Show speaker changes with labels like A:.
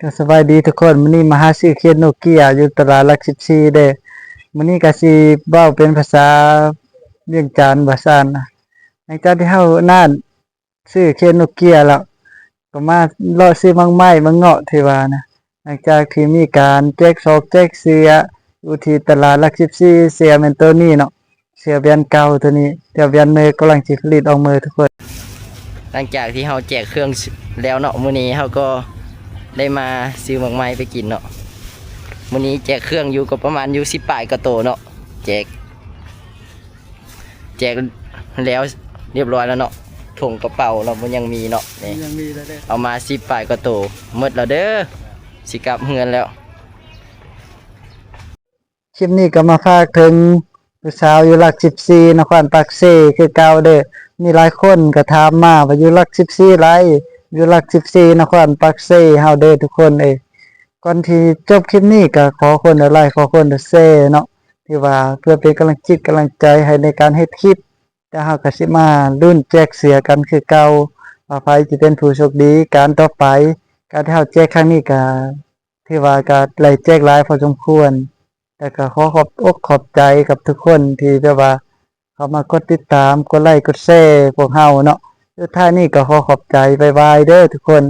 A: ก็สบายดีทุกคนมื้อนี้มาหาซื้อเคสโนเกียอยู่ตลาดหลัก14เด้อมื้อนี้ก็สิเว้าเป็นภาษาเวียงจันทน์ว่าซั่นนะหลังจากที่เฮานั้นซื้อเคสโนเกียแล้วก็มาเลาะซื้อมังไม้มังเงาะที่ว่านะหลังจากที่มีการแจกซอกแจกเสืออยู่ที่ตลาดหลัก14เสือแม่นตัวนี้เนาะเสือแบรนด์เก่าตัวนี้แต่แบรนด์ใหม่กำลังสิผลิตออกมาทุกคน
B: หลังจากที่เราแจกเครื่องแล้วเนาะมื้อนี้เราก็ได้มาซื้อหมากไม้ไปกินเนาะมื้อนี้แจกเครื่องอยู่ก็ประมาณอยู่10ปลายกว่าโตเนาะแจกแล้วเรียบร้อยแล้วเนาะถุงกระเป๋าเรามันยังมีเนาะนี่
A: ยังมีแล้วเด้อ
B: เอามา10ปลายกว่าโตหมดแล้วเด้อสิกลับเฮือนแล้ว
A: คลิปนี้ก็มาฝากถึงผู้สาวอยู่หลัก14นครปากเซคือเก่าเด้อมีหลายคนก็ถามมาว่าอยู่หลัก14ไรอยู่หลัก14นครปากเซเฮาเด้อทุกคนก่อนที่จบคลิปนี้ก็ขอคนละไลค์ขอคนละแชร์เนาะที่ว่าเพื่อเป็นกำลังจิตกำลังใจให้ในการเฮ็ดคลิปแต่เฮาก็สิมาลุ้นแจกเสือกันคือเก่าว่าไผสิเป็นผู้โชคดีการต่อไปการที่เฮาแจกครั้งนี้ก็ที่ว่าก็ได้แจกหลายพอสมควรแต่ก็ขอขอบอกขอบใจกับทุกคนที่แบบว่าเข้ามากดติดตามกดไลค์กดแชร์พวกเฮาเนาะสุดท้ายนี้ก็ขอขอบใจบ๊ายบายเด้อทุกคน